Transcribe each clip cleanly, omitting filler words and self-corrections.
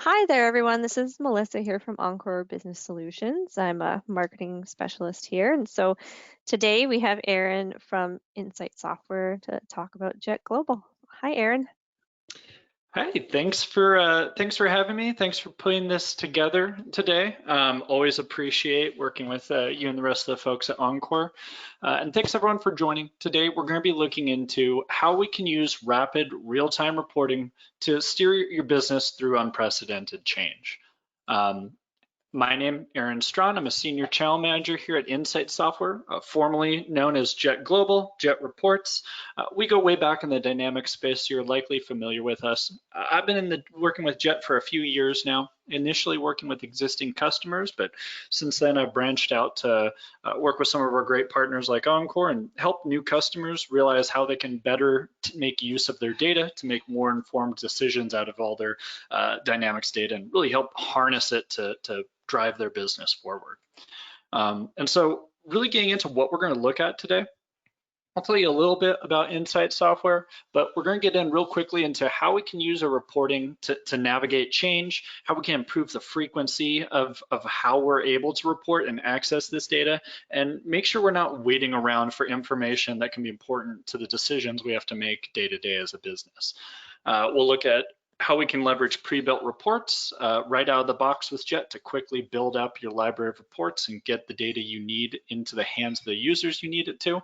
Hi there, everyone. This is Melissa here from Encore Business Solutions. I'm a marketing specialist here. And so today we have Aaron from Insight Software to talk about Jet Global. Hi, Aaron. Hi, thanks for having me. Thanks for putting this together today. Always appreciate working with you and the rest of the folks at Encore. And thanks everyone for joining. Today we're going to be looking into how we can use rapid real-time reporting to steer your business through unprecedented change. Um, My name, Aaron Strawn. I'm a senior channel manager here at Insight Software, formerly known as Jet Global, Jet Reports. We go way back in the dynamic space, so you're likely familiar with us. I've been working with Jet for a few years now, initially working with existing customers, but since then I've branched out to work with some of our great partners like Encore and help new customers realize how they can better make use of their data to make more informed decisions out of all their Dynamics data and really help harness it to drive their business forward. And so really getting into what we're going to look at today, I'll tell you a little bit about Insight Software, but we're going to get in real quickly into how we can use our reporting to navigate change, how we can improve the frequency of how we're able to report and access this data, and make sure we're not waiting around for information that can be important to the decisions we have to make day to day as a business. We'll look at how we can leverage pre-built reports right out of the box with Jet to quickly build up your library of reports and get the data you need into the hands of the users you need it to.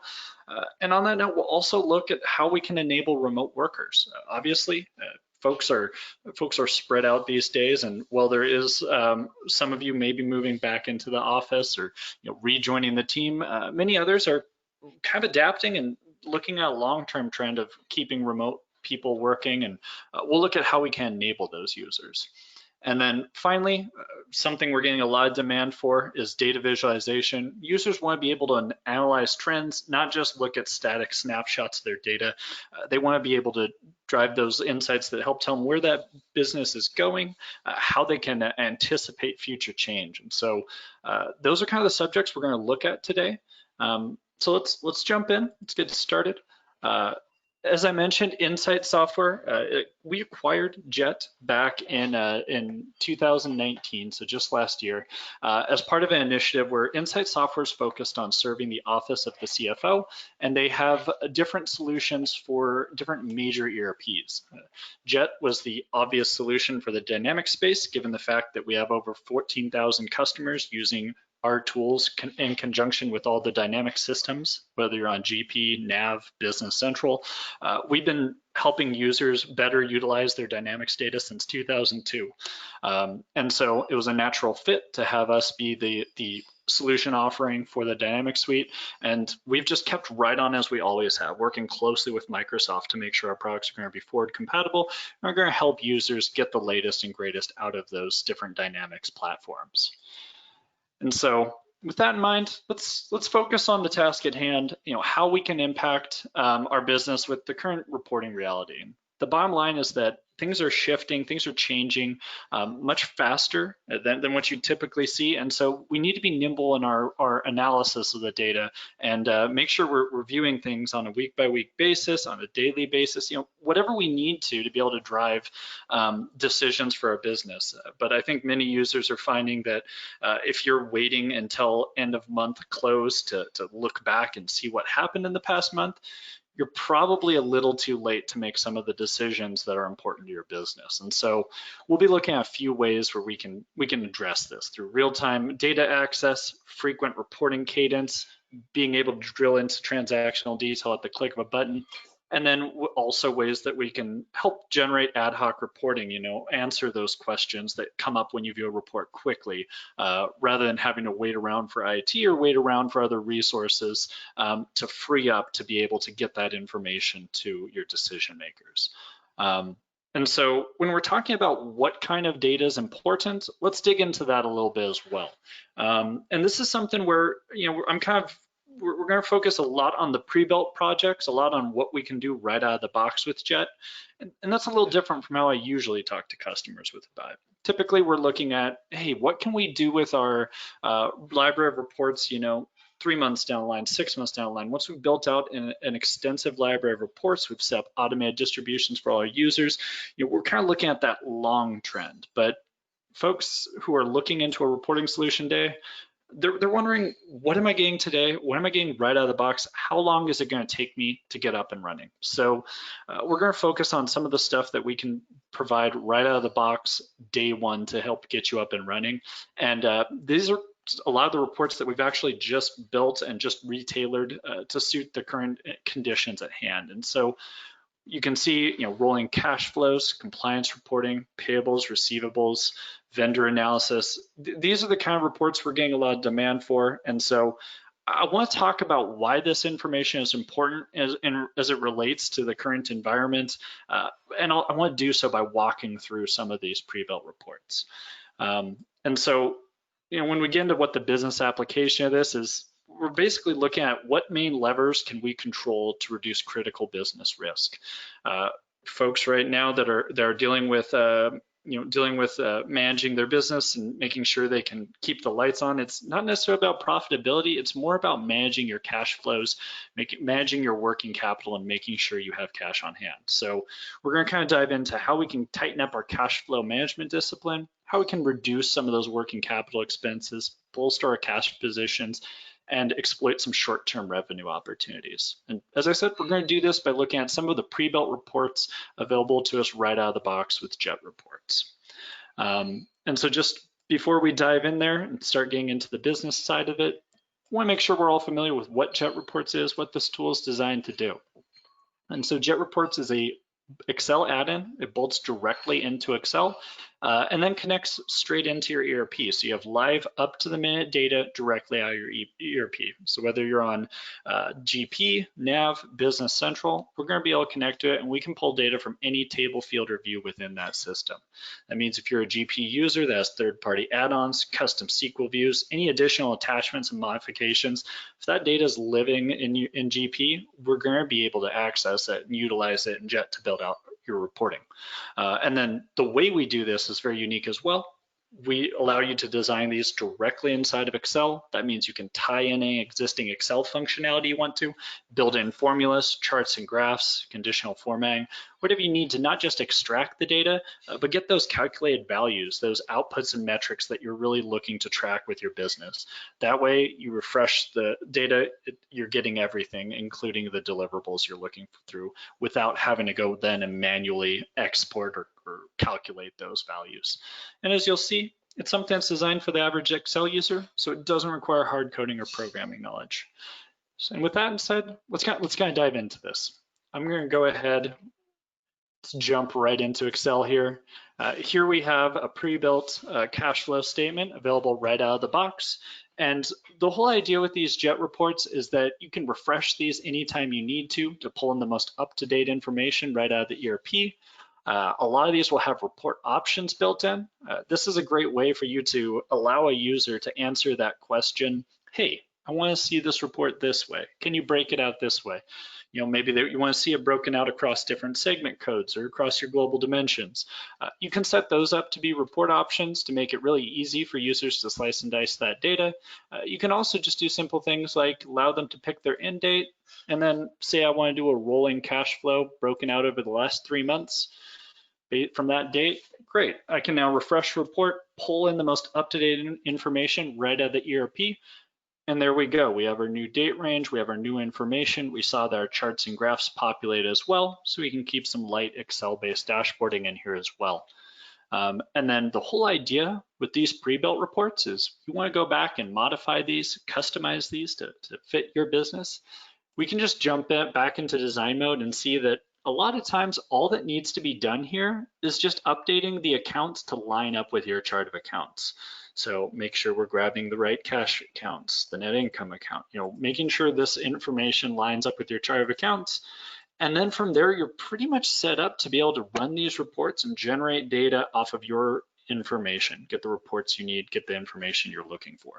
And on that note, we'll also look at how we can enable remote workers. Obviously, folks are spread out these days, and while there is some of you may be moving back into the office or rejoining the team, many others are kind of adapting and looking at a long-term trend of keeping remote people working, and we'll look at how we can enable those users. And then finally, something we're getting a lot of demand for is data visualization. Users want to be able to analyze trends, not just look at static snapshots of their data. They want to be able to drive those insights that help tell them where that business is going, how they can anticipate future change. And so those are kind of the subjects we're going to look at today. So let's jump in. Let's get started. As I mentioned, Insight Software, we acquired Jet back in 2019, so just last year, as part of an initiative where Insight Software is focused on serving the office of the CFO, and they have different solutions for different major ERPs. Jet was the obvious solution for the dynamic space, given the fact that we have over 14,000 customers using our tools in conjunction with all the dynamic systems, whether you're on GP, Nav, Business Central. We've been helping users better utilize their Dynamics data since 2002. And so it was a natural fit to have us be the solution offering for the Dynamics suite. And we've just kept right on as we always have, working closely with Microsoft to make sure our products are going to be forward compatible and are going to help users get the latest and greatest out of those different Dynamics platforms. And so with that in mind, let's focus on the task at hand, how we can impact our business with the current reporting reality. The bottom line is that things are shifting, things are changing much faster than what you typically see. And so we need to be nimble in our analysis of the data and make sure we're reviewing things on a week-by-week basis, on a daily basis, whatever we need to be able to drive decisions for our business. But I think many users are finding that if you're waiting until end of month close to look back and see what happened in the past month, you're probably a little too late to make some of the decisions that are important to your business. And so we'll be looking at a few ways where we can address this through real-time data access, frequent reporting cadence, being able to drill into transactional detail at the click of a button, and then also ways that we can help generate ad hoc reporting, answer those questions that come up when you view a report quickly, rather than having to wait around for IT or wait around for other resources to free up to be able to get that information to your decision makers. And so when we're talking about what kind of data is important, let's dig into that a little bit as well. And this is something where, we're going to focus a lot on the pre-built projects, a lot on what we can do right out of the box with Jet. And that's a little different from how I usually talk to customers with about it. Typically, we're looking at, hey, what can we do with our library of reports, 3 months down the line, 6 months down the line. Once we've built out an extensive library of reports, we've set up automated distributions for all our users, we're kind of looking at that long trend. But folks who are looking into a reporting solution day, they're wondering, what am I getting today? What am I getting right out of the box? How long is it going to take me to get up and running? So we're going to focus on some of the stuff that we can provide right out of the box day one to help get you up and running. And these are a lot of the reports that we've actually just built and just retailored to suit the current conditions at hand. And so you can see, rolling cash flows, compliance reporting, payables, receivables, vendor analysis. These are the kind of reports we're getting a lot of demand for. And so I want to talk about why this information is important as it relates to the current environment. And I want to do so by walking through some of these pre-built reports. And so, when we get into what the business application of this is, we're basically looking at what main levers can we control to reduce critical business risk. Folks right now that are dealing with managing their business and making sure they can keep the lights on. It's not necessarily about profitability. It's more about managing your cash flows, managing your working capital, and making sure you have cash on hand. So we're going to kind of dive into how we can tighten up our cash flow management discipline, how we can reduce some of those working capital expenses, bolster our cash positions, and exploit some short-term revenue opportunities. And as I said, we're going to do this by looking at some of the pre-built reports available to us right out of the box with Jet Reports. And so just before we dive in there and start getting into the business side of it, I want to make sure we're all familiar with what Jet Reports is, what this tool is designed to do. And so Jet Reports is a Excel add-in. It bolts directly into Excel and then connects straight into your ERP. So you have live up-to-the-minute data directly out of your ERP. So whether you're on GP, Nav, Business Central, we're going to be able to connect to it, and we can pull data from any table, field, or view within that system. That means if you're a GP user that has third-party add-ons, custom SQL views, any additional attachments and modifications, if that data is living in GP, we're going to be able to access it and utilize it in Jet to build out your reporting. And then the way we do this is very unique as well. We allow you to design these directly inside of Excel. That means you can tie in any existing Excel functionality you want to, build in formulas, charts and graphs, conditional formatting, whatever you need to not just extract the data, but get those calculated values, those outputs and metrics that you're really looking to track with your business. That way you refresh the data, you're getting everything, including the deliverables you're looking through, without having to go then and manually export or calculate those values. And as you'll see, it's sometimes designed for the average Excel user, so it doesn't require hard coding or programming knowledge. And with that said, let's kind of dive into this. I'm going to go ahead, let's jump right into Excel here. Here we have a pre-built cash flow statement available right out of the box. And the whole idea with these Jet reports is that you can refresh these anytime you need to pull in the most up-to-date information right out of the ERP. A lot of these will have report options built in. This is a great way for you to allow a user to answer that question, hey, I want to see this report this way. Can you break it out this way? Maybe you want to see it broken out across different segment codes or across your global dimensions. You can set those up to be report options to make it really easy for users to slice and dice that data. You can also just do simple things like allow them to pick their end date and then say I want to do a rolling cash flow broken out over the last 3 months. From that date, great. I can now refresh the report, pull in the most up-to-date information right out of the ERP, and there we go. We have our new date range, we have our new information. We saw that our charts and graphs populate as well, so we can keep some light Excel-based dashboarding in here as well. And then the whole idea with these pre-built reports is you want to go back and modify these, customize these to fit your business. We can just jump back into design mode and see that a lot of times all that needs to be done here is just updating the accounts to line up with your chart of accounts. So make sure we're grabbing the right cash accounts, the net income account, making sure this information lines up with your chart of accounts. And then from there, you're pretty much set up to be able to run these reports and generate data off of your information, get the reports you need, get the information you're looking for.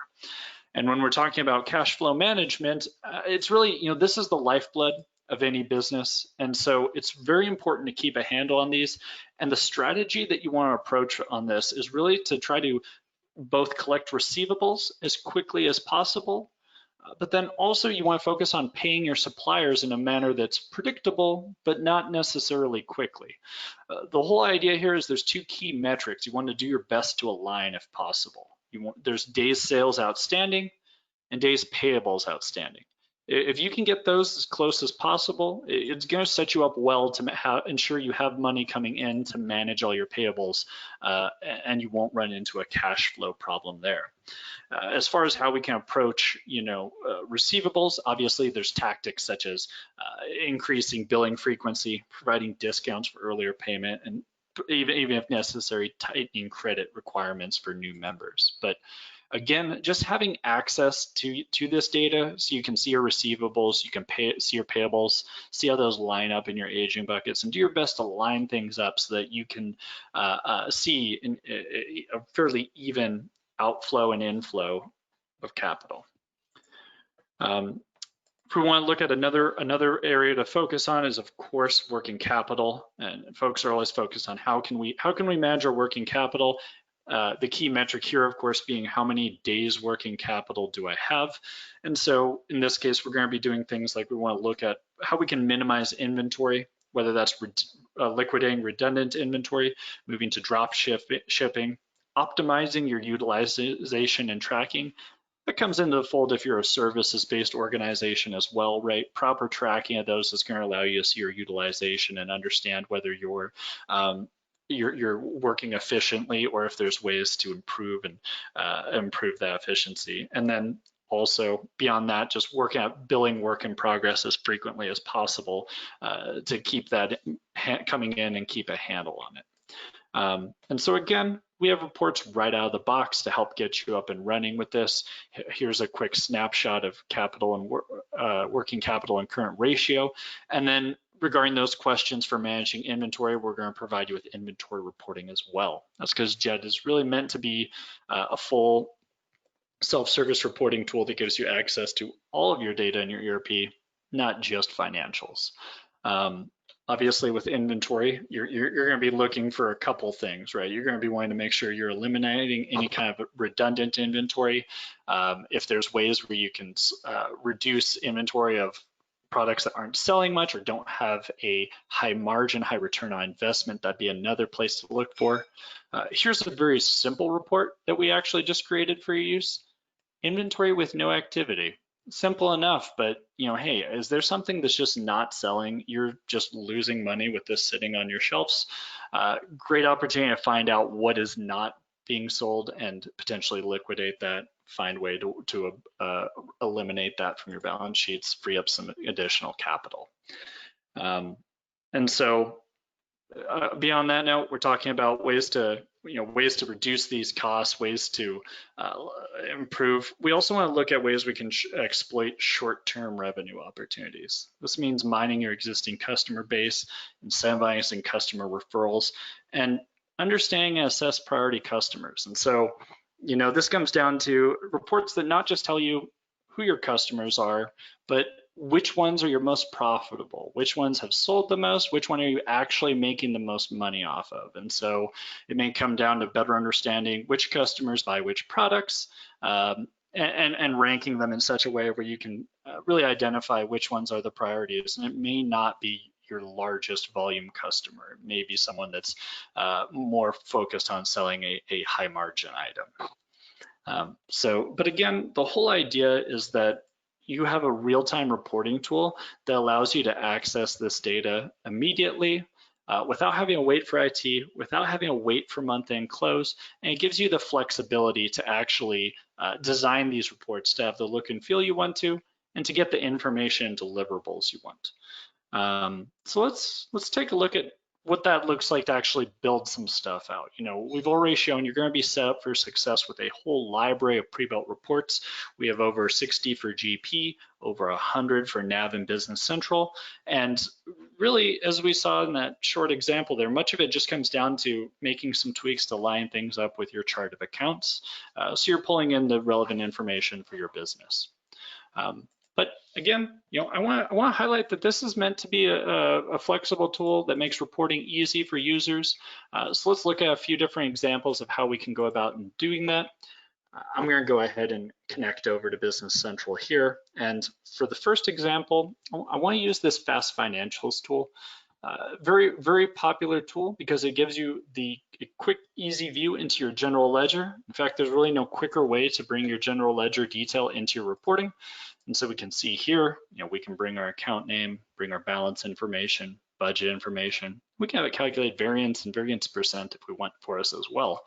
And when we're talking about cash flow management, it's really, this is the lifeblood of any business. And so it's very important to keep a handle on these. And the strategy that you want to approach on this is really to try to both collect receivables as quickly as possible, But then also you want to focus on paying your suppliers in a manner that's predictable, but not necessarily quickly. The whole idea here is there's two key metrics. You want to do your best to align if possible. There's days sales outstanding and days payables outstanding. If you can get those as close as possible, it's going to set you up well to ensure you have money coming in to manage all your payables, and you won't run into a cash flow problem there. As far as how we can approach, receivables, obviously there's tactics such as increasing billing frequency, providing discounts for earlier payment, and even if necessary, tightening credit requirements for new members. But again, just having access to this data so you can see your receivables, you can see your payables, see how those line up in your aging buckets, and do your best to line things up so that you can see a fairly even outflow and inflow of capital. If we want to look at another area to focus on is, of course, working capital. And folks are always focused on how can we manage our working capital. The key metric here, of course, being how many days working capital do I have? And so in this case, we're going to be doing things like we want to look at how we can minimize inventory, whether that's liquidating redundant inventory, moving to drop shipping, optimizing your utilization and tracking. That comes into the fold if you're a services-based organization as well, right? Proper tracking of those is going to allow you to see your utilization and understand whether you're working efficiently or if there's ways to improve that efficiency. And then also beyond that, just working at billing work in progress as frequently as possible to keep that coming in and keep a handle on it. And so again, we have reports right out of the box to help get you up and running with this. Here's a quick snapshot of capital and working capital and current ratio. And then regarding those questions for managing inventory, we're going to provide you with inventory reporting as well. That's because JET is really meant to be a full self-service reporting tool that gives you access to all of your data in your ERP, not just financials. Obviously, with inventory, you're going to be looking for a couple things, right? You're going to be wanting to make sure you're eliminating any kind of redundant inventory. If there's ways where you can reduce inventory of products that aren't selling much or don't have a high margin, high return on investment, that'd be another place to look for. Here's a very simple report that we actually just created for your use. Inventory with no activity. Simple enough, but hey, is there something that's just not selling? You're just losing money with this sitting on your shelves. Great opportunity to find out what is not being sold and potentially liquidate that, find a way to eliminate that from your balance sheets, free up some additional capital. And so beyond that note, we're talking about ways to reduce these costs, ways to improve. We also want to look at ways we can exploit short-term revenue opportunities. This means mining your existing customer base, incentivizing customer referrals, and understanding and assess priority customers. And so, this comes down to reports that not just tell you who your customers are, but which ones are your most profitable, which ones have sold the most, which one are you actually making the most money off of. And so it may come down to better understanding which customers buy which products, and ranking them in such a way where you can really identify which ones are the priorities. And it may not be your largest volume customer. It may be someone that's more focused on selling a high margin item. But again, the whole idea is that you have a real-time reporting tool that allows you to access this data immediately without having to wait for IT, without having to wait for month-end close, and it gives you the flexibility to actually design these reports to have the look and feel you want to, and to get the information and deliverables you want. So let's take a look at what that looks like to actually build some stuff out. We've already shown you're going to be set up for success with a whole library of pre-built reports. We have over 60 for GP, over 100 for NAV and Business Central. And really, as we saw in that short example there, much of it just comes down to making some tweaks to line things up with your chart of accounts. So you're pulling in the relevant information for your business. But again, I want to highlight that this is meant to be a flexible tool that makes reporting easy for users. So let's look at a few different examples of how we can go about in doing that. I'm going to go ahead and connect over to Business Central here. And for the first example, I want to use this Fast Financials tool. Very, very popular tool because it gives you the quick, easy view into your general ledger. In fact, there's really no quicker way to bring your general ledger detail into your reporting. And so we can see here, we can bring our account name, bring our balance information, budget information. We can have it calculate variance and variance percent if we want for us as well.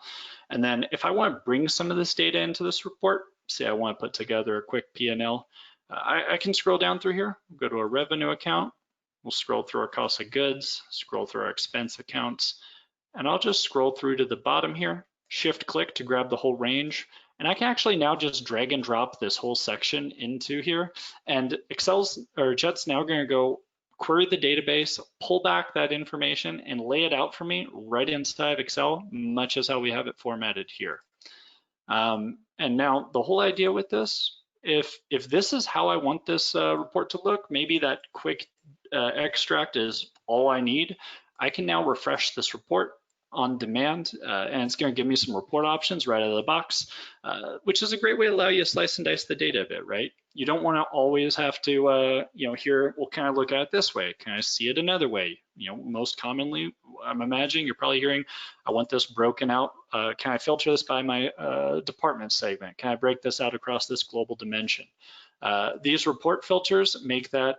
And then if I want to bring some of this data into this report, say I want to put together a quick P&L, I can scroll down through here, go to our revenue account. We'll scroll through our cost of goods, scroll through our expense accounts, and I'll just scroll through to the bottom here, shift click to grab the whole range. And I can actually now just drag and drop this whole section into here. And Jet's now gonna go query the database, pull back that information and lay it out for me right inside of Excel, much as how we have it formatted here. And now the whole idea with this, if this is how I want this report to look, maybe that quick extract is all I need, I can now refresh this report on demand, and it's going to give me some report options right out of the box, which is a great way to allow you to slice and dice the data a bit, right? You don't want to always have to, here, we'll kind of look at it this way. Can I see it another way? Most commonly, I'm imagining you're probably hearing, I want this broken out. Can I filter this by my department segment? Can I break this out across this global dimension? These report filters make that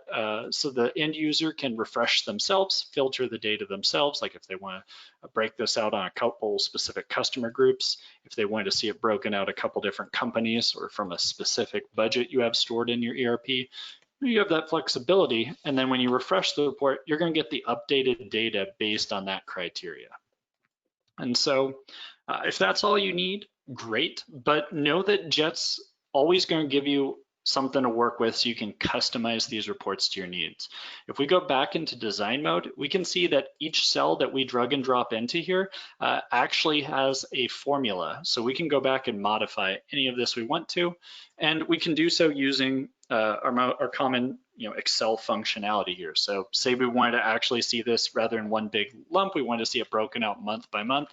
so the end user can refresh themselves, filter the data themselves, like if they want to break this out on a couple specific customer groups, if they want to see it broken out a couple different companies or from a specific budget you have stored in your ERP, you have that flexibility. And then when you refresh the report, you're going to get the updated data based on that criteria. And so if that's all you need, great, but know that Jet's always going to give you something to work with so you can customize these reports to your needs. If we go back into design mode, we can see that each cell that we drag and drop into here actually has a formula. So we can go back and modify any of this we want to, and we can do so using our common Excel functionality here. So say we wanted to actually see this rather than one big lump, we want to see it broken out month by month.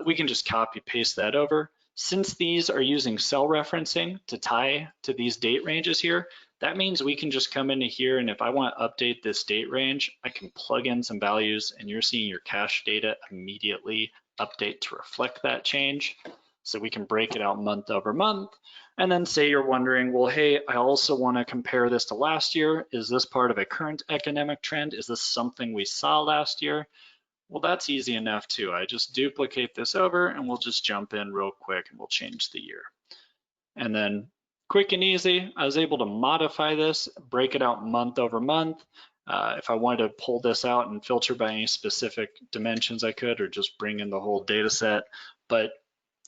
We can just copy paste that over. Since these are using cell referencing to tie to these date ranges here, that means we can just come into here, and if I want to update this date range, I can plug in some values and you're seeing your cash data immediately update to reflect that change. So we can break it out month over month. And then say you're wondering, well, hey, I also want to compare this to last year. Is this part of a current economic trend? Is this something we saw last year? Well, that's easy enough too. I just duplicate this over and we'll just jump in real quick and we'll change the year. And then quick and easy, I was able to modify this, break it out month over month. If I wanted to pull this out and filter by any specific dimensions I could, or just bring in the whole data set. But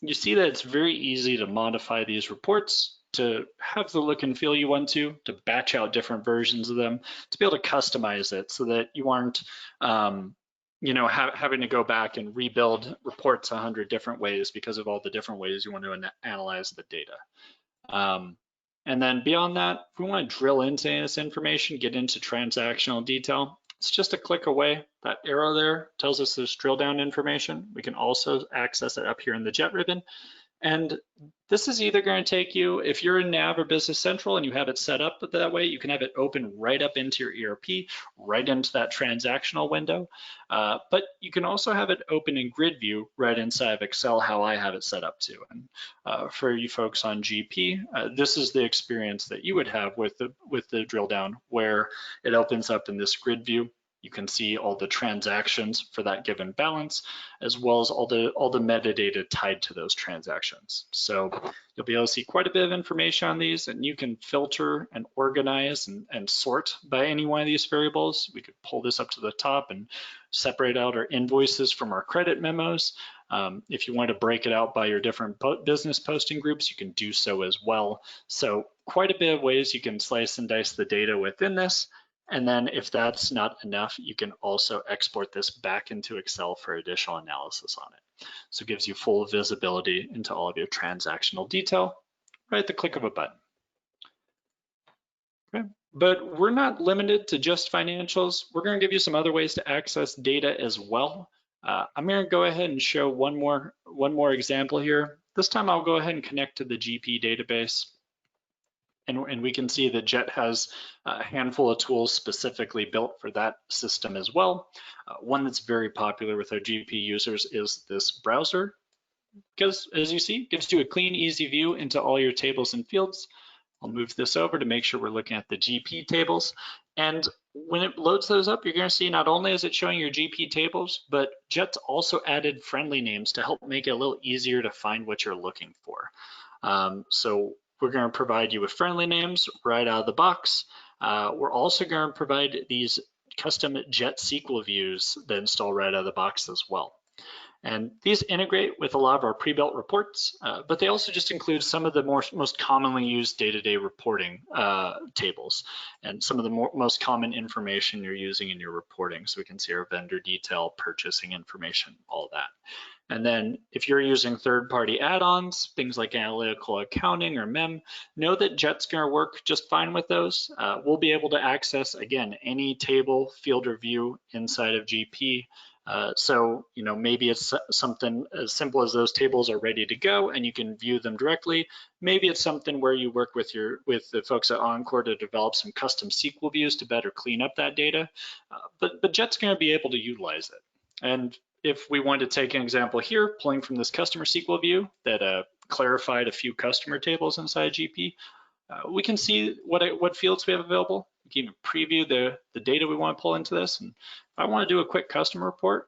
you see that it's very easy to modify these reports to have the look and feel you want to batch out different versions of them, to be able to customize it so that you aren't having to go back and rebuild reports 100 different ways because of all the different ways you want to analyze the data. And then beyond that, if we want to drill into any of this information, get into transactional detail, it's just a click away. That arrow there tells us there's drill down information. We can also access it up here in the Jet ribbon. And this is either going to take you, if you're in Nav or Business Central and you have it set up that way, you can have it open right up into your ERP, right into that transactional window. But you can also have it open in grid view right inside of Excel, how I have it set up to. And for you folks on GP, this is the experience that you would have with the drill down, where it opens up in this grid view. You can see all the transactions for that given balance, as well as all the metadata tied to those transactions. So you'll be able to see quite a bit of information on these, and you can filter and organize and sort by any one of these variables. We could pull this up to the top and separate out our invoices from our credit memos. If you want to break it out by your different business posting groups, you can do so as well. So quite a bit of ways you can slice and dice the data within this. And then if that's not enough, you can also export this back into Excel for additional analysis on it. So it gives you full visibility into all of your transactional detail right at the click of a button. Okay. But we're not limited to just financials. We're going to give you some other ways to access data as well. I'm going to go ahead and show one more example here. This time I'll go ahead and connect to the GP database. And we can see that Jet has a handful of tools specifically built for that system as well. One that's very popular with our GP users is this browser, because as you see, it gives you a clean, easy view into all your tables and fields. I'll move this over to make sure we're looking at the GP tables. And when it loads those up, you're going to see not only is it showing your GP tables, but Jet's also added friendly names to help make it a little easier to find what you're looking for. So we're going to provide you with friendly names right out of the box. We're also going to provide these custom Jet SQL views that install right out of the box as well. And these integrate with a lot of our pre-built reports, but they also just include some of the most commonly used day-to-day reporting tables and some of the most common information you're using in your reporting. So we can see our vendor detail, purchasing information, all of that. And then if you're using third-party add-ons, things like analytical accounting or MEM, know that Jet's going to work just fine with those. We'll be able to access, again, any table, field, or view inside of GP. So, maybe it's something as simple as those tables are ready to go and you can view them directly. Maybe it's something where you work with the folks at Encore to develop some custom SQL views to better clean up that data. But Jet's going to be able to utilize it. And if we want to take an example here, pulling from this customer SQL view that clarified a few customer tables inside GP, we can see what fields we have available. We can even preview the data we want to pull into this. And if I want to do a quick customer report,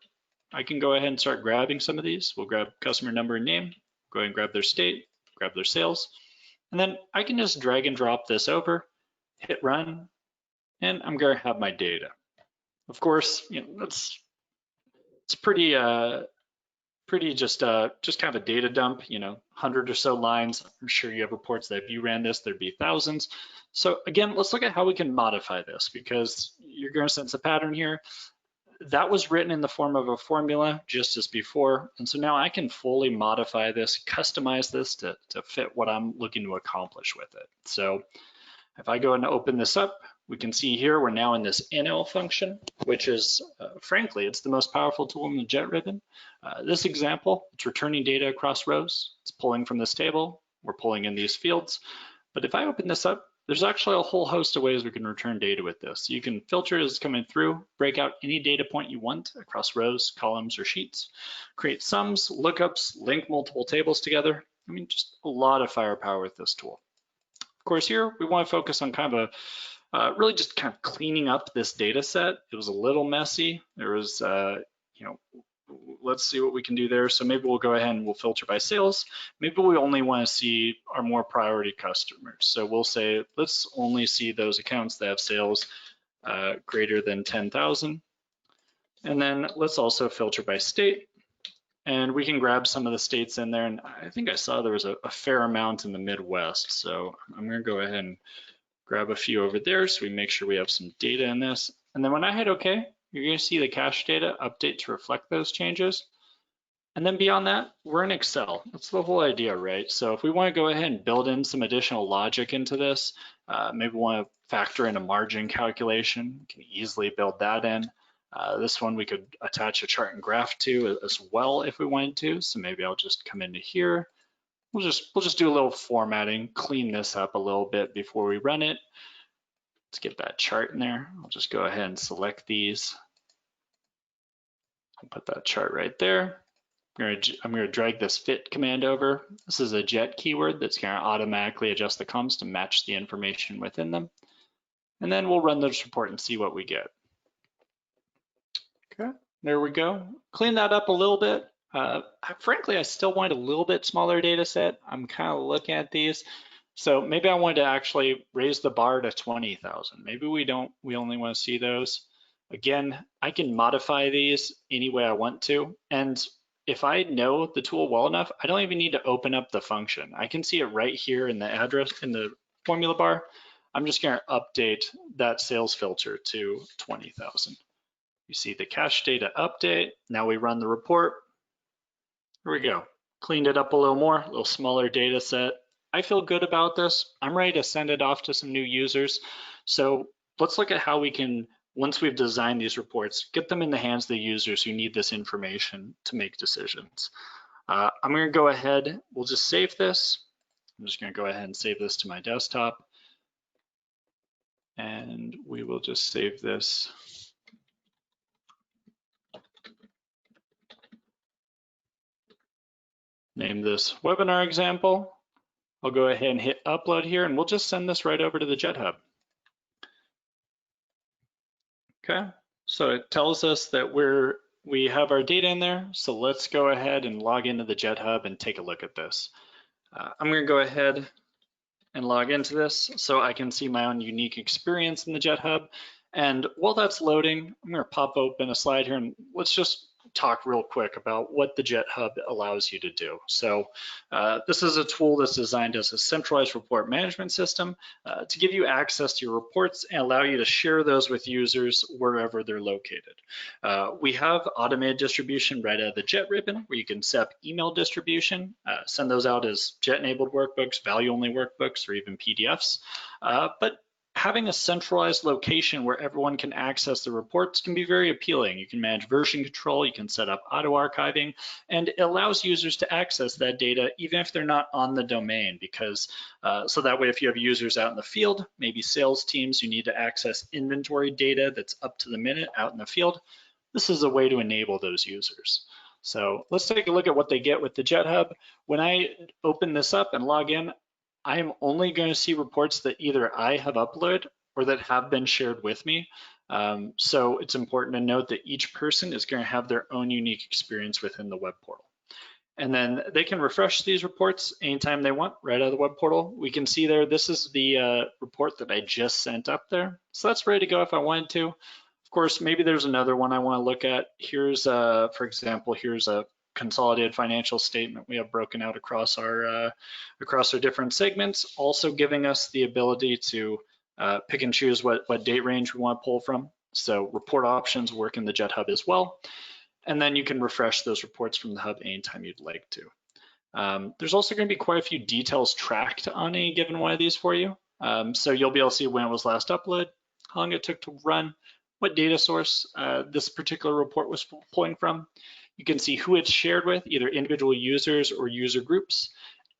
I can go ahead and start grabbing some of these. We'll grab customer number and name, go ahead and grab their state, grab their sales. And then I can just drag and drop this over, hit run, and I'm going to have my data. Of course, it's pretty just kind of a data dump, 100 or so lines. I'm sure you have reports that if you ran this, there'd be thousands. So again, let's look at how we can modify this, because you're going to sense a pattern here. That was written in the form of a formula just as before. And so now I can fully modify this, customize this to fit what I'm looking to accomplish with it. So if I go and open this up, we can see here we're now in this NL function, which is, frankly, it's the most powerful tool in the Jet ribbon. This example, it's returning data across rows. It's pulling from this table. We're pulling in these fields. But if I open this up, there's actually a whole host of ways we can return data with this. You can filter as it's coming through, break out any data point you want across rows, columns, or sheets, create sums, lookups, link multiple tables together. I mean, just a lot of firepower with this tool. Of course, here we want to focus on kind of really just kind of cleaning up this data set. It was a little messy. There was, let's see what we can do there. So maybe we'll go ahead and we'll filter by sales. Maybe we only want to see our more priority customers. So we'll say, let's only see those accounts that have sales greater than 10,000. And then let's also filter by state. And we can grab some of the states in there. And I think I saw there was a fair amount in the Midwest. So I'm going to go ahead and grab a few over there so we make sure we have some data in this. And then when I hit OK, you're going to see the cache data update to reflect those changes. And then beyond that, we're in Excel. That's the whole idea, right? So if we want to go ahead and build in some additional logic into this, maybe we want to factor in a margin calculation, we can easily build that in. This one we could attach a chart and graph to as well if we wanted to. So maybe I'll just come into here. We'll just do a little formatting, clean this up a little bit before we run it. Let's get that chart in there. I'll just go ahead and select these. I'll put that chart right there. I'm going to drag this fit command over. This is a Jet keyword that's going to automatically adjust the columns to match the information within them. And then we'll run this report and see what we get. Okay, there we go. Clean that up a little bit. Frankly, I still want a little bit smaller data set. I'm kind of looking at these. So maybe I want to actually raise the bar to 20,000. Maybe we only want to see those. Again, I can modify these any way I want to. And if I know the tool well enough, I don't even need to open up the function. I can see it right here in the address, in the formula bar. I'm just going to update that sales filter to 20,000. You see the cache data update. Now we run the report. Here we go. Cleaned it up a little more, a little smaller data set. I feel good about this. I'm ready to send it off to some new users. So let's look at how we can, once we've designed these reports, get them in the hands of the users who need this information to make decisions. I'm going to go ahead, we'll just save this. I'm just going to go ahead and save this to my desktop. And we will just save this. Name this webinar example. I'll go ahead and hit upload here, and we'll just send this right over to the Jet Hub. Okay, so it tells us that we have our data in there. So let's go ahead and log into the Jet Hub and take a look at this. I'm going to go ahead and log into this so I can see my own unique experience in the Jet Hub. And while that's loading, I'm going to pop open a slide here and let's just talk real quick about what the Jet Hub allows you to do. So this is a tool that's designed as a centralized report management system to give you access to your reports and allow you to share those with users wherever they're located. We have automated distribution right out of the Jet ribbon where you can set up email distribution, send those out as Jet-enabled workbooks, value-only workbooks, or even PDFs. But having a centralized location where everyone can access the reports can be very appealing. You can manage version control, you can set up auto archiving, and it allows users to access that data even if they're not on the domain, because so that way if you have users out in the field, maybe sales teams, you need to access inventory data that's up to the minute out in the field, this is a way to enable those users. So let's take a look at what they get with the Jet Hub. When I open this up and log in, I am only going to see reports that either I have uploaded or that have been shared with me. So it's important to note that each person is going to have their own unique experience within the web portal. And then they can refresh these reports anytime they want right out of the web portal. We can see there, this is the report that I just sent up there. So that's ready to go if I wanted to. Of course, maybe there's another one I want to look at. Here's, for example, here's a consolidated financial statement we have broken out across our different segments, also giving us the ability to pick and choose what date range we want to pull from. So report options work in the Jet Hub as well. And then you can refresh those reports from the hub anytime you'd like to. There's also going to be quite a few details tracked on any given one of these for you. So you'll be able to see when it was last uploaded, how long it took to run, what data source this particular report was pulling from. You can see who it's shared with, either individual users or user groups.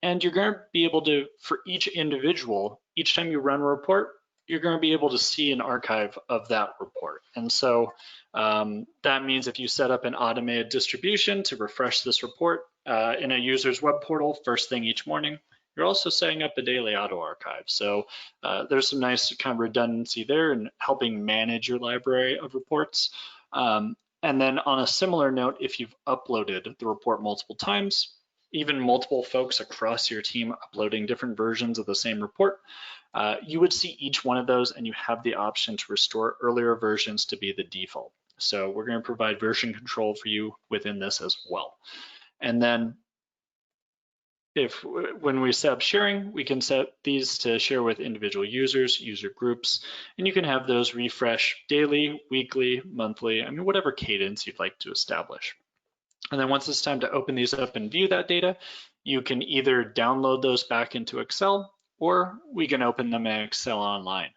And you're going to be able to, for each individual, each time you run a report, you're going to be able to see an archive of that report. And so that means if you set up an automated distribution to refresh this report in a user's web portal first thing each morning, you're also setting up a daily auto archive. So there's some nice kind of redundancy there in helping manage your library of reports. And then on a similar note, if you've uploaded the report multiple times, even multiple folks across your team uploading different versions of the same report, you would see each one of those and you have the option to restore earlier versions to be the default. So we're going to provide version control for you within this as well. And then when we set up sharing, we can set these to share with individual users, user groups, and you can have those refresh daily, weekly, monthly, I mean, whatever cadence you'd like to establish. And then once it's time to open these up and view that data, you can either download those back into Excel, or we can open them in Excel online.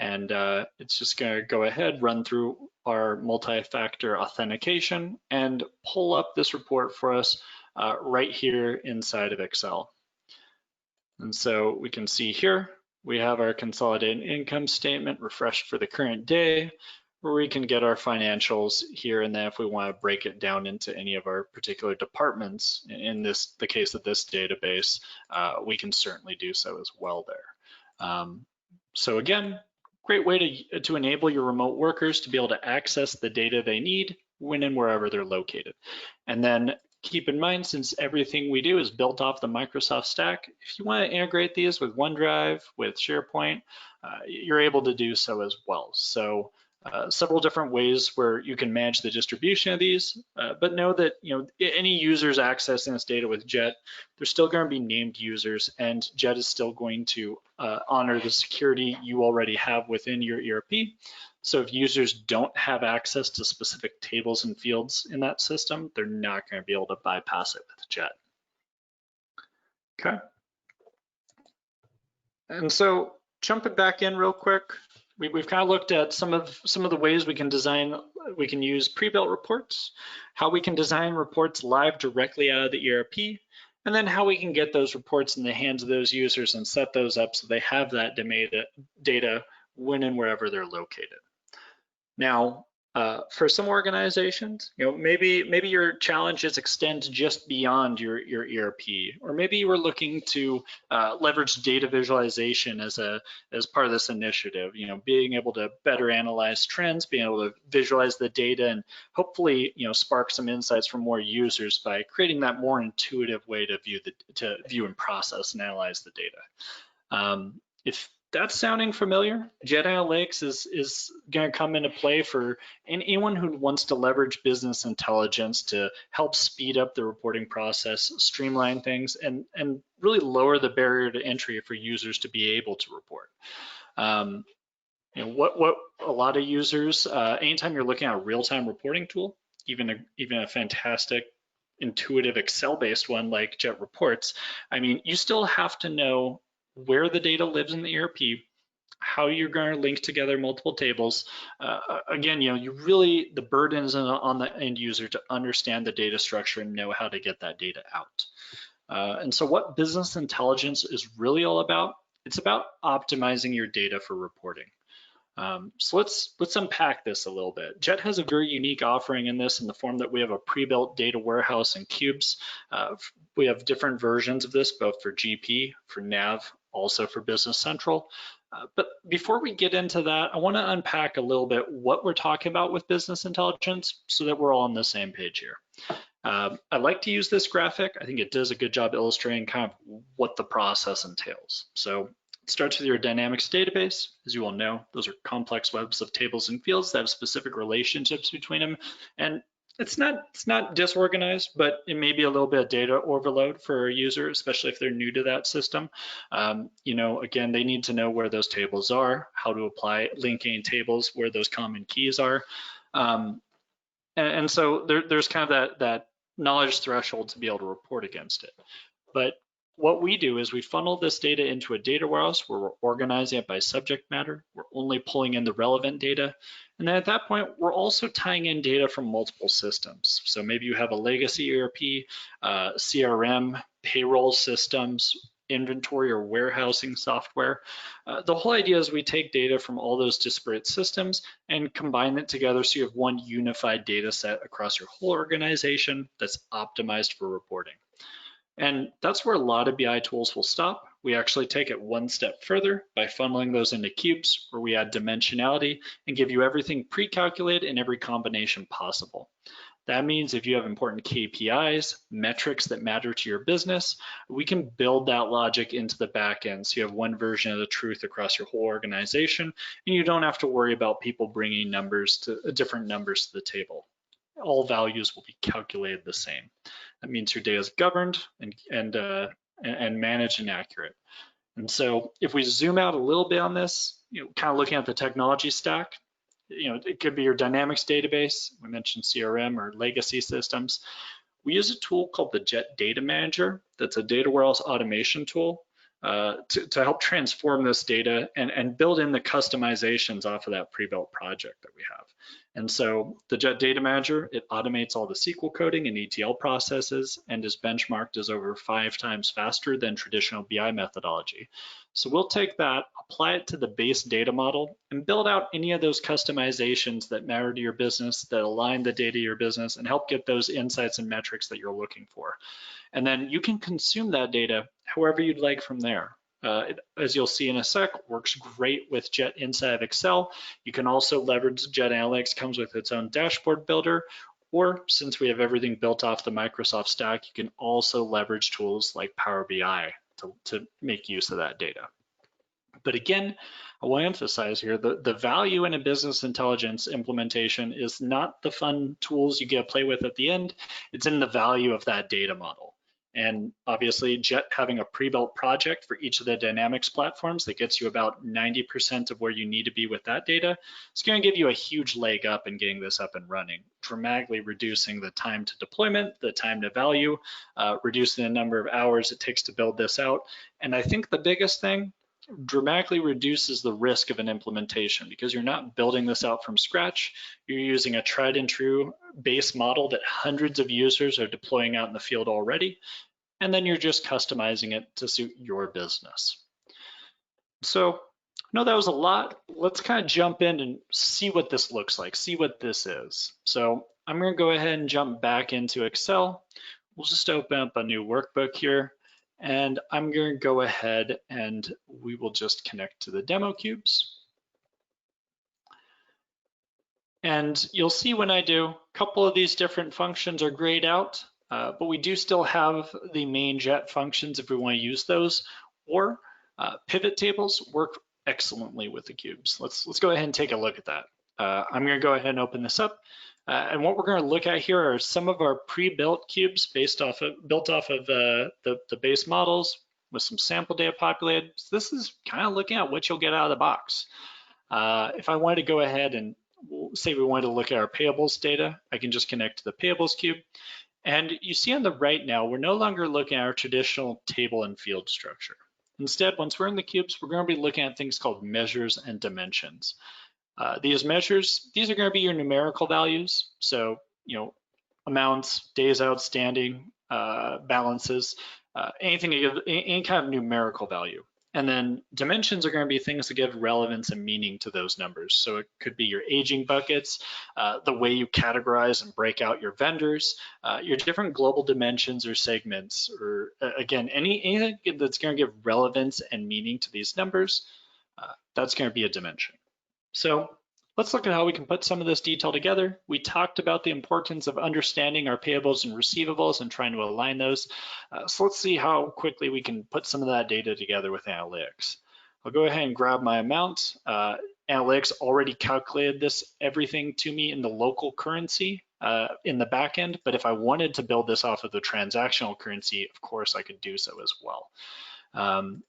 And it's just going to go ahead, run through our multi-factor authentication and pull up this report for us right here inside of Excel. And so we can see here, we have our consolidated income statement refreshed for the current day, where we can get our financials here, and then if we want to break it down into any of our particular departments, in the case of this database, we can certainly do so as well there. So again, great way to enable your remote workers to be able to access the data they need when and wherever they're located. And then keep in mind, since everything we do is built off the Microsoft stack, if you want to integrate these with OneDrive, with SharePoint, you're able to do so as well. So several different ways where you can manage the distribution of these, but know that any users accessing this data with Jet, they're still going to be named users, and Jet is still going to honor the security you already have within your ERP. So if users don't have access to specific tables and fields in that system, they're not going to be able to bypass it with Jet. Okay. And so jumping back in real quick, we've kind of looked at some of the ways we can use pre-built reports, how we can design reports live directly out of the ERP, and then how we can get those reports in the hands of those users and set those up so they have that data when and wherever they're located. Now, for some organizations, maybe your challenges extend just beyond your ERP, or maybe you were looking to leverage data visualization as part of this initiative. Being able to better analyze trends, being able to visualize the data, and hopefully, spark some insights from more users by creating that more intuitive way to view and process and analyze the data. If that's sounding familiar, Jet Analytics is going to come into play for anyone who wants to leverage business intelligence to help speed up the reporting process, streamline things, and really lower the barrier to entry for users to be able to report. What a lot of users, anytime you're looking at a real-time reporting tool, even a fantastic intuitive Excel-based one like Jet Reports, you still have to know where the data lives in the ERP, how you're going to link together multiple tables. Again, the burden is on the end user to understand the data structure and know how to get that data out. And so what business intelligence is really all about, it's about optimizing your data for reporting. So let's unpack this a little bit. Jet has a very unique offering in this in the form that we have a pre-built data warehouse and cubes. We have different versions of this, both for GP, for Nav, also for Business Central. But before we get into that, I want to unpack a little bit what we're talking about with business intelligence so that we're all on the same page here. I like to use this graphic. I think it does a good job illustrating kind of what the process entails. So it starts with your Dynamics database. As you all know, those are complex webs of tables and fields that have specific relationships between them. And it's not disorganized, but it may be a little bit of data overload for a user, especially if they're new to that system. Again, they need to know where those tables are, how to apply linking tables, where those common keys are. And so there's kind of that knowledge threshold to be able to report against it. But what we do is we funnel this data into a data warehouse where we're organizing it by subject matter. We're only pulling in the relevant data. And then at that point, we're also tying in data from multiple systems. So maybe you have a legacy ERP, CRM, payroll systems, inventory or warehousing software. The whole idea is we take data from all those disparate systems and combine it together so you have one unified data set across your whole organization that's optimized for reporting. And that's where a lot of BI tools will stop. We actually take it one step further by funneling those into cubes where we add dimensionality and give you everything pre-calculated in every combination possible. That means if you have important KPIs, metrics that matter to your business, we can build that logic into the back end so you have one version of the truth across your whole organization and you don't have to worry about people bringing different numbers to the table. All values will be calculated the same. That means your data is governed and managed and accurate. And so if we zoom out a little bit on this, kind of looking at the technology stack, it could be your Dynamics database. We mentioned CRM or legacy systems. We use a tool called the Jet Data Manager. That's a data warehouse automation tool to help transform this data and build in the customizations off of that pre-built project that we have. And so the Jet Data Manager, it automates all the SQL coding and ETL processes and is benchmarked as over 5 times faster than traditional BI methodology. So we'll take that, apply it to the base data model, and build out any of those customizations that matter to your business, that align the data to your business, and help get those insights and metrics that you're looking for. And then you can consume that data however you'd like from there. As you'll see in a sec, works great with Jet inside of Excel. You can also leverage Jet Analytics, comes with its own dashboard builder, or since we have everything built off the Microsoft stack, you can also leverage tools like Power BI to make use of that data. But again, I want to emphasize here the value in a business intelligence implementation is not the fun tools you get to play with at the end, it's in the value of that data model. And obviously Jet having a pre-built project for each of the Dynamics platforms that gets you about 90% of where you need to be with that data, it's going to give you a huge leg up in getting this up and running, dramatically reducing the time to deployment, the time to value, reducing the number of hours it takes to build this out. And I think the biggest thing, dramatically reduces the risk of an implementation because you're not building this out from scratch. You're using a tried and true base model that hundreds of users are deploying out in the field already, and then you're just customizing it to suit your business. So I know that was a lot. Let's kind of jump in and see what this looks like, see what this is. So I'm going to go ahead and jump back into Excel. We'll just open up a new workbook here, and I'm going to go ahead and we will just connect to the demo cubes. And you'll see when I do, a couple of these different functions are grayed out, but we do still have the main jet functions if we want to use those, or pivot tables work excellently with the cubes. Let's go ahead and take a look at that. I'm going to go ahead and open this up. And what we're going to look at here are some of our pre-built cubes built off of the base models with some sample data populated. So this is kind of looking at what you'll get out of the box. If I wanted to go ahead and say we wanted to look at our payables data, I can just connect to the payables cube. And you see on the right now, we're no longer looking at our traditional table and field structure. Instead, once we're in the cubes, we're going to be looking at things called measures and dimensions. These measures, these are going to be your numerical values. So, amounts, days outstanding, balances, any kind of numerical value. And then dimensions are going to be things that give relevance and meaning to those numbers. So it could be your aging buckets, the way you categorize and break out your vendors, your different global dimensions or segments, or again, anything that's going to give relevance and meaning to these numbers, that's going to be a dimension. So let's look at how we can put some of this detail together. We talked about the importance of understanding our payables and receivables and trying to align those. So let's see how quickly we can put some of that data together with analytics. I'll go ahead and grab my amount. Analytics already calculated everything to me in the local currency in the back end, but if I wanted to build this off of the transactional currency, of course I could do so as well.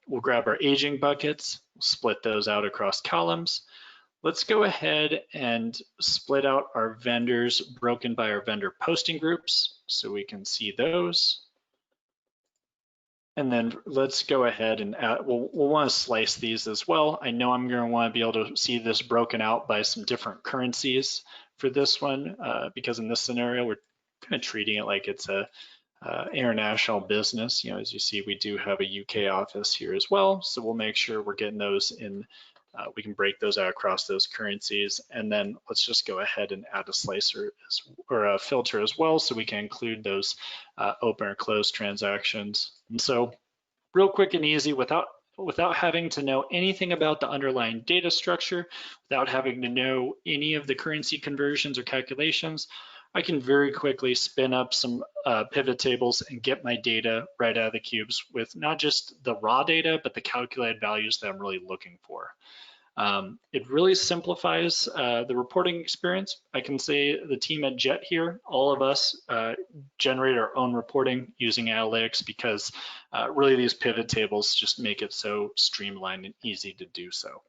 We'll grab our aging buckets, split those out across columns. Let's go ahead and split out our vendors broken by our vendor posting groups so we can see those. And then let's go ahead and we'll want to slice these as well. I know I'm going to want to be able to see this broken out by some different currencies for this one, because in this scenario, we're kind of treating it like it's a international business. As you see, we do have a UK office here as well. So we'll make sure we're getting those in. We can break those out across those currencies. And then let's just go ahead and add a slicer or a filter as well, so we can include those open or closed transactions. And so real quick and easy, without having to know anything about the underlying data structure, without having to know any of the currency conversions or calculations, I can very quickly spin up some pivot tables and get my data right out of the cubes with not just the raw data, but the calculated values that I'm really looking for. It really simplifies the reporting experience. I can say the team at Jet here, all of us generate our own reporting using analytics because really these pivot tables just make it so streamlined and easy to do so.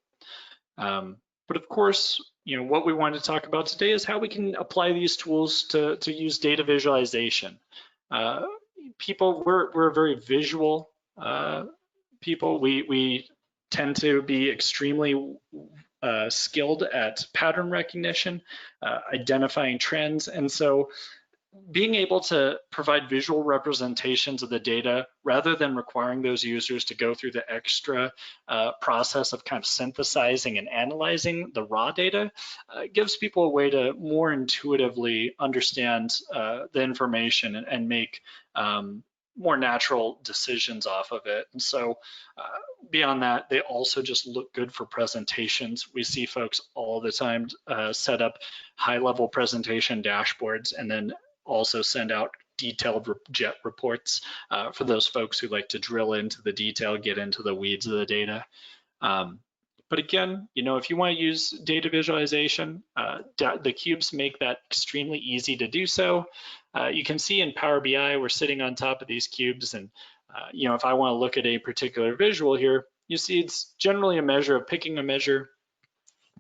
But of course, what we want to talk about today is how we can apply these tools to use data visualization. We're a very visual people. We tend to be extremely skilled at pattern recognition, identifying trends. And so being able to provide visual representations of the data rather than requiring those users to go through the extra process of kind of synthesizing and analyzing the raw data gives people a way to more intuitively understand the information and make more natural decisions off of it. And so beyond that, they also just look good for presentations. We see folks all the time set up high-level presentation dashboards and then also send out detailed Jet reports for those folks who like to drill into the detail, get into the weeds of the data. But again, if you want to use data visualization, the cubes make that extremely easy to do so. You can see in Power BI, we're sitting on top of these cubes, and if I want to look at a particular visual here, you see it's generally a measure of picking a measure,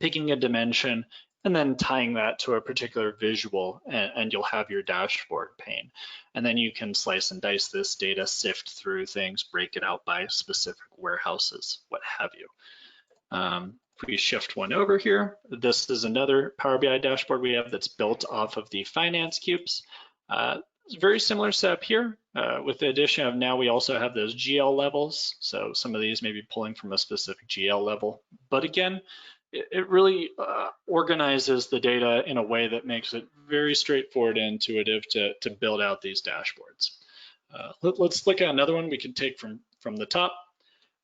picking a dimension, and then tying that to a particular visual, and you'll have your dashboard pane. And then you can slice and dice this data, sift through things, break it out by specific warehouses, what have you. If we shift one over here, this is another Power BI dashboard we have that's built off of the finance cubes. It's a very similar setup here, with the addition of now we also have those GL levels. So some of these may be pulling from a specific GL level. But again, it really organizes the data in a way that makes it very straightforward and intuitive to build out these dashboards. Let's look at another one we can take from the top.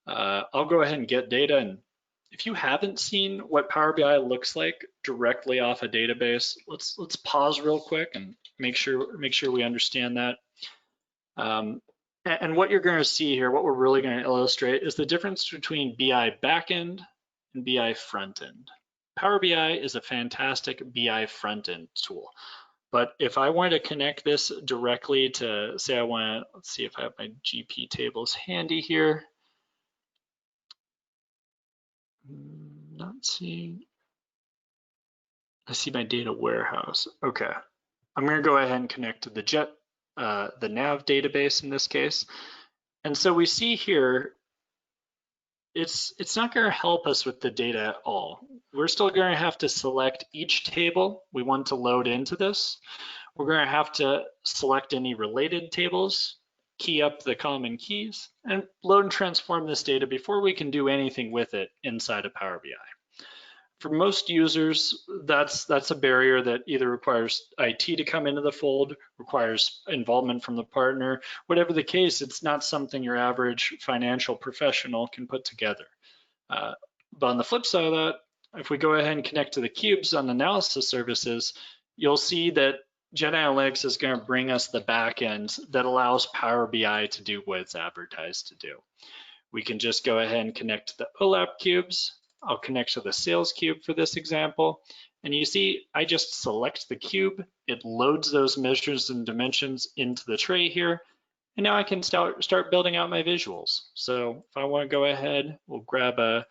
I'll go ahead and get data, and if you haven't seen what Power BI looks like directly off a database, let's pause real quick and make sure we understand that. And what you're going to see here, what we're really going to illustrate, is the difference between BI backend and BI frontend. Power BI is a fantastic BI frontend tool. But if I want to connect this directly to, say I want to, let's see if I have my GP tables handy here. Not seeing, I see my data warehouse. Okay, I'm going to go ahead and connect to the JET, the nav database in this case. And so we see here, it's not going to help us with the data at all. We're still going to have to select each table we want to load into this. We're going to have to select any related tables, key up the common keys, and load and transform this data before we can do anything with it inside of Power BI. For most users, that's a barrier that either requires IT to come into the fold, requires involvement from the partner. Whatever the case, it's not something your average financial professional can put together. But on the flip side of that, if we go ahead and connect to the cubes on analysis services, you'll see that Jet Analytics is going to bring us the back end that allows Power BI to do what it's advertised to do. We can just go ahead and connect to the OLAP cubes. I'll connect to the sales cube for this example. And you see, I just select the cube. It loads those measures and dimensions into the tray here. And now I can start building out my visuals. So if I want to go ahead, we'll grab a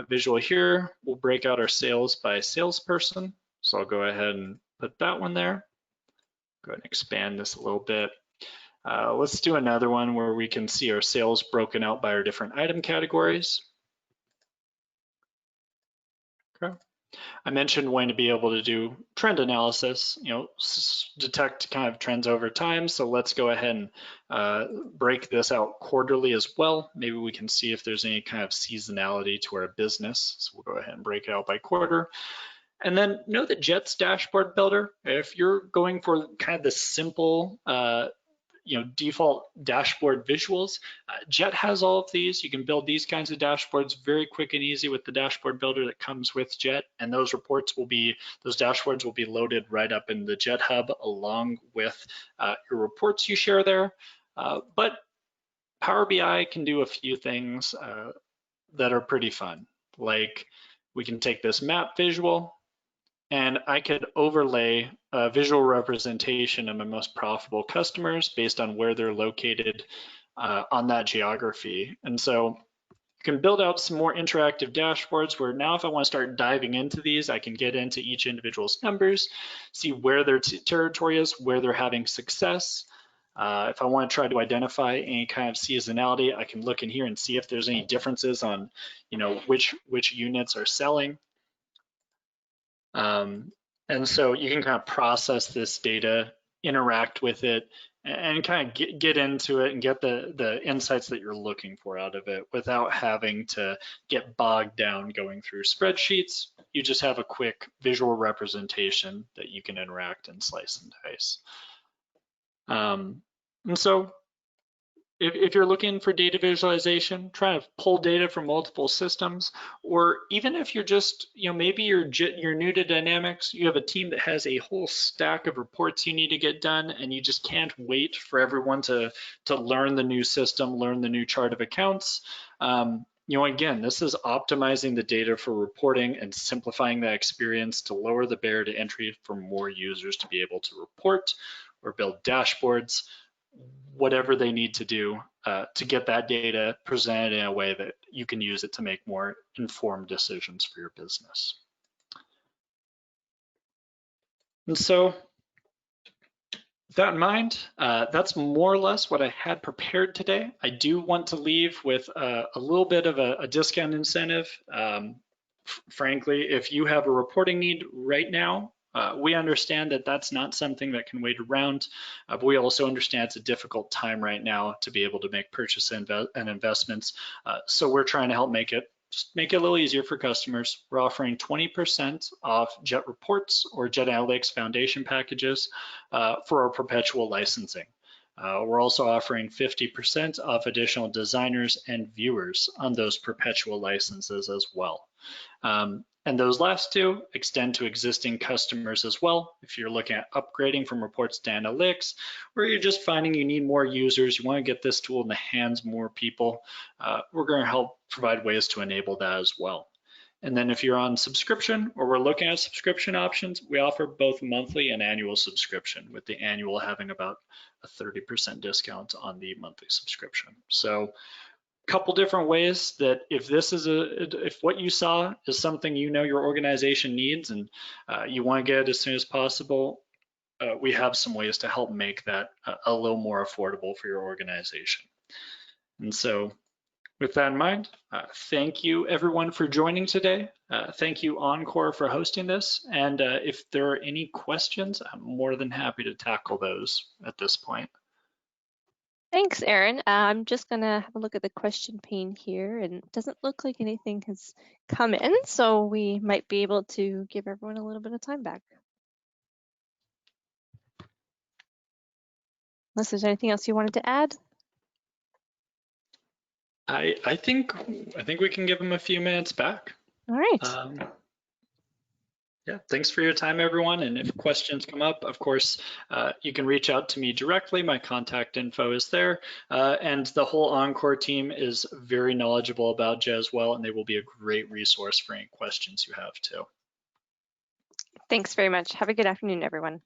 visual here. We'll break out our sales by salesperson. So I'll go ahead and put that one there. Go ahead and expand this a little bit. Let's do another one where we can see our sales broken out by our different item categories. Okay. I mentioned wanting to be able to do trend analysis, detect kind of trends over time. So let's go ahead and break this out quarterly as well. Maybe we can see if there's any kind of seasonality to our business. So we'll go ahead and break it out by quarter. And then know that Jet's dashboard builder, if you're going for kind of the simple default dashboard visuals, Jet has all of these. You can build these kinds of dashboards very quick and easy with the dashboard builder that comes with Jet, and those dashboards will be loaded right up in the Jet hub along with your reports you share there. But Power BI can do a few things that are pretty fun. Like we can take this map visual, and I could overlay a visual representation of my most profitable customers based on where they're located on that geography. And so you can build out some more interactive dashboards where now if I want to start diving into these, I can get into each individual's numbers, see where their territory is, where they're having success. If I want to try to identify any kind of seasonality, I can look in here and see if there's any differences on, which units are selling. And so you can kind of process this data, interact with it, and kind of get into it and get the insights that you're looking for out of it without having to get bogged down going through spreadsheets. You just have a quick visual representation that you can interact and slice and dice. And so if you're looking for data visualization, trying to pull data from multiple systems, or even if you're just, maybe you're new to Dynamics, you have a team that has a whole stack of reports you need to get done, and you just can't wait for everyone to learn the new system, learn the new chart of accounts. Again, this is optimizing the data for reporting and simplifying that experience to lower the barrier to entry for more users to be able to report or build dashboards, whatever they need to do to get that data presented in a way that you can use it to make more informed decisions for your business. And so with that in mind, that's more or less what I had prepared today. I do want to leave with a little bit of a discount incentive. Frankly, if you have a reporting need right now, we understand that that's not something that can wait around, but we also understand it's a difficult time right now to be able to make purchase and investments. So we're trying to help just make it a little easier for customers. We're offering 20% off Jet Reports or Jet Analytics Foundation packages for our perpetual licensing. We're also offering 50% off additional designers and viewers on those perpetual licenses as well. And those last two extend to existing customers as well. If you're looking at upgrading from reports to analytics, or you're just finding you need more users, you want to get this tool in the hands of more people, we're going to help provide ways to enable that as well. And then if you're on subscription or we're looking at subscription options, we offer both monthly and annual subscription, with the annual having about a 30% discount on the monthly subscription. So couple different ways that if what you saw is something you know your organization needs and you want to get it as soon as possible, we have some ways to help make that a little more affordable for your organization. And so with that in mind, thank you everyone for joining today. Thank you Encore for hosting this. And if there are any questions, I'm more than happy to tackle those at this point. Thanks, Aaron. I'm just gonna have a look at the question pane here, and it doesn't look like anything has come in, so we might be able to give everyone a little bit of time back. Unless there's anything else you wanted to add. I think we can give them a few minutes back. All right. Yeah, thanks for your time, everyone. And if questions come up, of course, you can reach out to me directly. My contact info is there. And the whole Encore team is very knowledgeable about Jet as well, and they will be a great resource for any questions you have too. Thanks very much. Have a good afternoon, everyone.